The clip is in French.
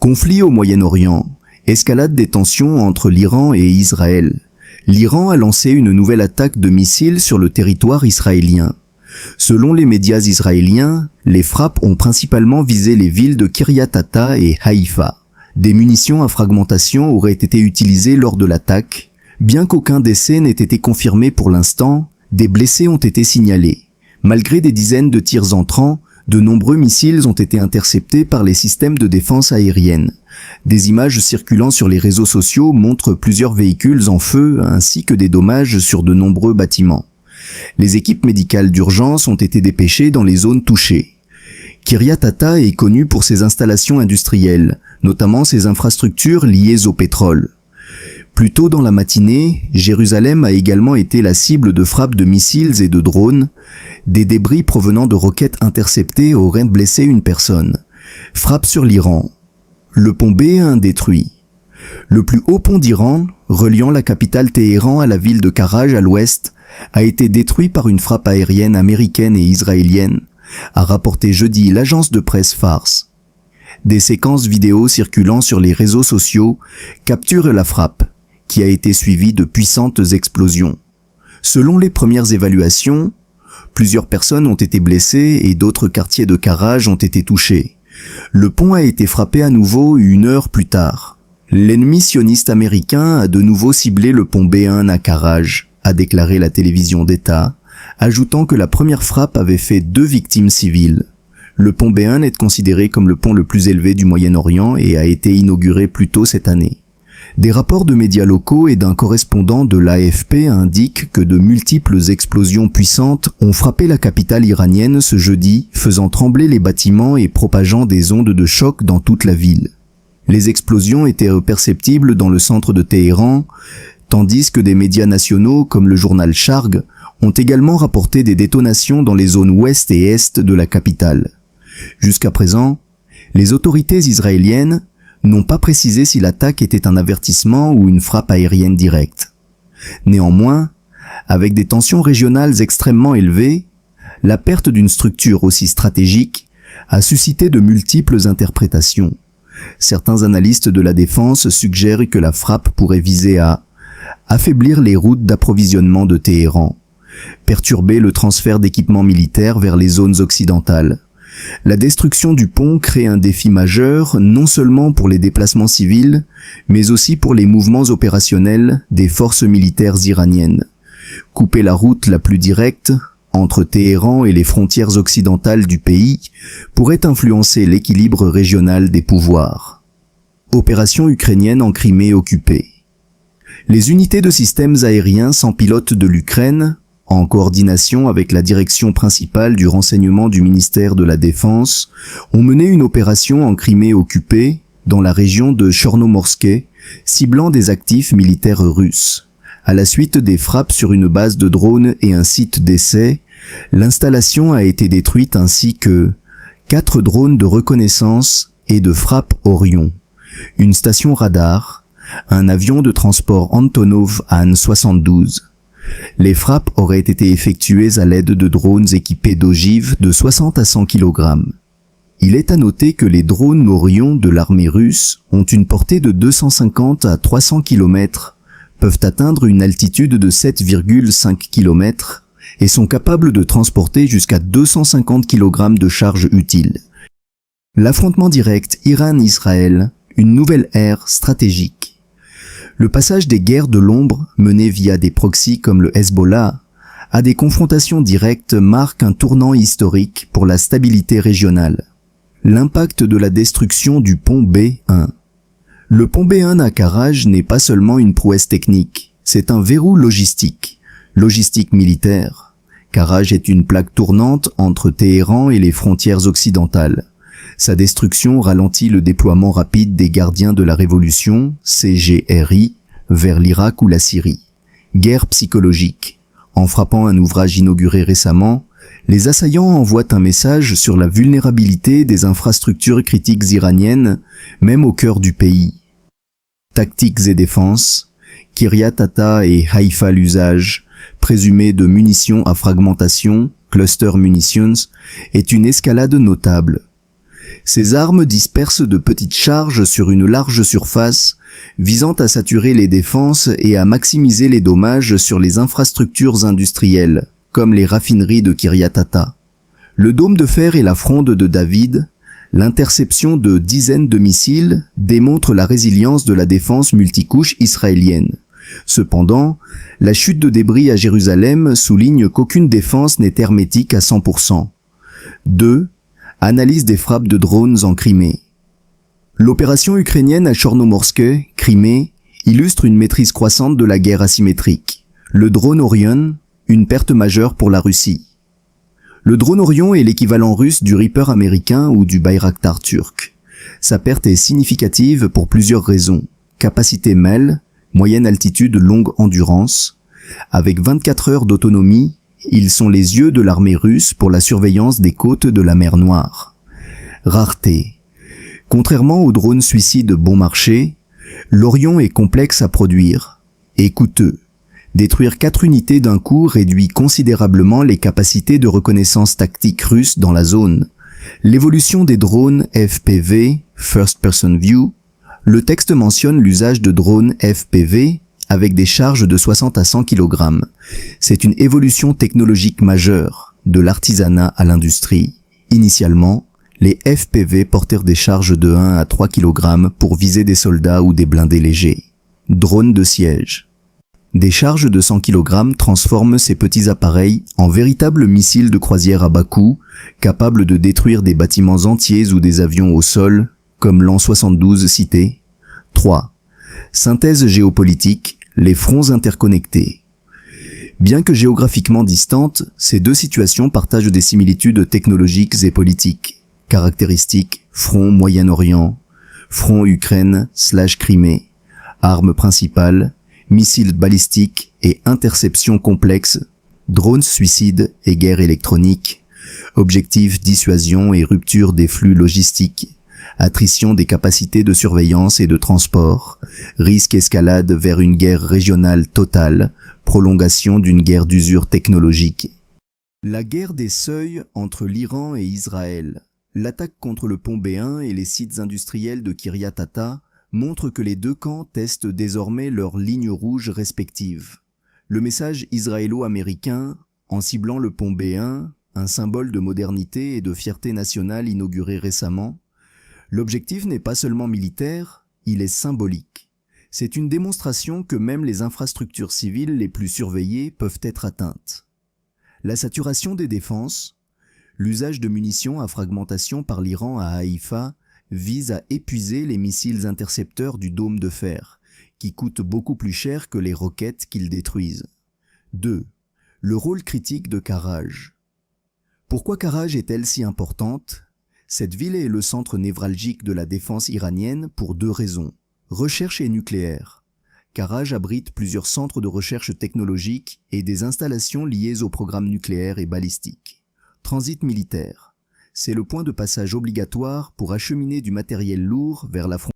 Conflit au Moyen-Orient, escalade des tensions entre l'Iran et Israël. L'Iran a lancé une nouvelle attaque de missiles sur le territoire israélien. Selon les médias israéliens, les frappes ont principalement visé les villes de Kiryat Ata et Haïfa. Des munitions à fragmentation auraient été utilisées lors de l'attaque. Bien qu'aucun décès n'ait été confirmé pour l'instant, des blessés ont été signalés. Malgré des dizaines de tirs entrants, de nombreux missiles ont été interceptés par les systèmes de défense aérienne. Des images circulant sur les réseaux sociaux montrent plusieurs véhicules en feu ainsi que des dommages sur de nombreux bâtiments. Les équipes médicales d'urgence ont été dépêchées dans les zones touchées. Kiryat Ata est connu pour ses installations industrielles, notamment ses infrastructures liées au pétrole. Plus tôt dans la matinée, Jérusalem a également été la cible de frappes de missiles et de drones. Des débris provenant de roquettes interceptées auraient blessé une personne. Frappe sur l'Iran. Le pont B1 détruit. Le plus haut pont d'Iran, reliant la capitale Téhéran à la ville de Karaj à l'ouest, a été détruit par une frappe aérienne américaine et israélienne, a rapporté jeudi l'agence de presse Fars. Des séquences vidéo circulant sur les réseaux sociaux capturent la frappe, qui a été suivie de puissantes explosions. Selon les premières évaluations, plusieurs personnes ont été blessées et d'autres quartiers de Karaj ont été touchés. Le pont a été frappé à nouveau 1 heure plus tard. L'ennemi sioniste américain a de nouveau ciblé le pont B1 à Karaj, a déclaré la télévision d'État, ajoutant que la première frappe avait fait 2 victimes civiles. Le pont B1 est considéré comme le pont le plus élevé du Moyen-Orient et a été inauguré plus tôt cette année. Des rapports de médias locaux et d'un correspondant de l'AFP indiquent que de multiples explosions puissantes ont frappé la capitale iranienne ce jeudi, faisant trembler les bâtiments et propageant des ondes de choc dans toute la ville. Les explosions étaient perceptibles dans le centre de Téhéran, tandis que des médias nationaux comme le journal Shargh ont également rapporté des détonations dans les zones ouest et est de la capitale. Jusqu'à présent, les autorités israéliennes n'ont pas précisé si l'attaque était un avertissement ou une frappe aérienne directe. Néanmoins, avec des tensions régionales extrêmement élevées, la perte d'une structure aussi stratégique a suscité de multiples interprétations. Certains analystes de la défense suggèrent que la frappe pourrait viser à affaiblir les routes d'approvisionnement de Téhéran, perturber le transfert d'équipements militaires vers les zones occidentales. La destruction du pont crée un défi majeur non seulement pour les déplacements civils, mais aussi pour les mouvements opérationnels des forces militaires iraniennes. Couper la route la plus directe, entre Téhéran et les frontières occidentales du pays, pourrait influencer l'équilibre régional des pouvoirs. Opération ukrainienne en Crimée occupée. Les unités de systèmes aériens sans pilote de l'Ukraine, en coordination avec la direction principale du renseignement du ministère de la Défense, ont mené une opération en Crimée occupée, dans la région de Chornomorsk, ciblant des actifs militaires russes. À la suite des frappes sur une base de drones et un site d'essai, l'installation a été détruite ainsi que 4 drones de reconnaissance et de frappe Orion, une station radar, un avion de transport Antonov An-72. Les frappes auraient été effectuées à l'aide de drones équipés d'ogives de 60 à 100 kg. Il est à noter que les drones Orion de l'armée russe ont une portée de 250 à 300 km, peuvent atteindre une altitude de 7,5 km et sont capables de transporter jusqu'à 250 kg de charge utile. L'affrontement direct Iran-Israël, une nouvelle ère stratégique. Le passage des guerres de l'ombre, menées via des proxys comme le Hezbollah, à des confrontations directes marque un tournant historique pour la stabilité régionale. L'impact de la destruction du pont B1. Le pont B1 à Karaj n'est pas seulement une prouesse technique, c'est un verrou logistique militaire. Karaj est une plaque tournante entre Téhéran et les frontières occidentales. Sa destruction ralentit le déploiement rapide des gardiens de la révolution, CGRI, vers l'Irak ou la Syrie. Guerre psychologique. En frappant un ouvrage inauguré récemment, les assaillants envoient un message sur la vulnérabilité des infrastructures critiques iraniennes, même au cœur du pays. Tactiques et défenses. Kiryat Ata et Haïfa l'usage, présumé de munitions à fragmentation, cluster munitions, est une escalade notable. Ces armes dispersent de petites charges sur une large surface, visant à saturer les défenses et à maximiser les dommages sur les infrastructures industrielles, comme les raffineries de Kiryat Ata. Le dôme de fer et la fronde de David, l'interception de dizaines de missiles, démontrent la résilience de la défense multicouche israélienne. Cependant, la chute de débris à Jérusalem souligne qu'aucune défense n'est hermétique à 100%. 2. Analyse des frappes de drones en Crimée. L'opération ukrainienne à Chornomorsk, Crimée, illustre une maîtrise croissante de la guerre asymétrique. Le drone Orion, une perte majeure pour la Russie. Le drone Orion est l'équivalent russe du Reaper américain ou du Bayraktar turc. Sa perte est significative pour plusieurs raisons. Capacité MEL, moyenne altitude longue endurance. Avec 24 heures d'autonomie, ils sont les yeux de l'armée russe pour la surveillance des côtes de la mer Noire. Rareté. Contrairement au drone suicide bon marché, l'Orion est complexe à produire et coûteux. Détruire 4 unités d'un coup réduit considérablement les capacités de reconnaissance tactique russes dans la zone. L'évolution des drones FPV, First Person View. Le texte mentionne l'usage de drones FPV avec des charges de 60 à 100 kg. C'est une évolution technologique majeure, de l'artisanat à l'industrie. Initialement, les FPV portèrent des charges de 1 à 3 kg pour viser des soldats ou des blindés légers. Drones de siège. Des charges de 100 kg transforment ces petits appareils en véritables missiles de croisière à bas coût, capables de détruire des bâtiments entiers ou des avions au sol, comme l'An-72 cité. 3. Synthèse géopolitique, les fronts interconnectés. Bien que géographiquement distantes, ces deux situations partagent des similitudes technologiques et politiques. Caractéristiques, front Moyen-Orient, front Ukraine/Crimée, armes principales, missiles balistiques et interceptions complexes, drones suicides et guerre électronique, objectifs dissuasion et rupture des flux logistiques, attrition des capacités de surveillance et de transport, risque escalade vers une guerre régionale totale, prolongation d'une guerre d'usure technologique. La guerre des seuils entre l'Iran et Israël. L'attaque contre le pont B1 et les sites industriels de Kiryat Ata montre que les deux camps testent désormais leurs lignes rouges respectives. Le message israélo-américain, en ciblant le pont B1, un symbole de modernité et de fierté nationale inauguré récemment, l'objectif n'est pas seulement militaire, il est symbolique. C'est une démonstration que même les infrastructures civiles les plus surveillées peuvent être atteintes. La saturation des défenses, l'usage de munitions à fragmentation par l'Iran à Haïfa vise à épuiser les missiles intercepteurs du dôme de fer, qui coûtent beaucoup plus cher que les roquettes qu'ils détruisent. 2. Le rôle critique de Karaj. Pourquoi Karaj est-elle si importante ? Cette ville est le centre névralgique de la défense iranienne pour 2 raisons. Recherche et nucléaire. Karaj abrite plusieurs centres de recherche technologique et des installations liées au programme nucléaire et balistique. Transit militaire. C'est le point de passage obligatoire pour acheminer du matériel lourd vers la frontière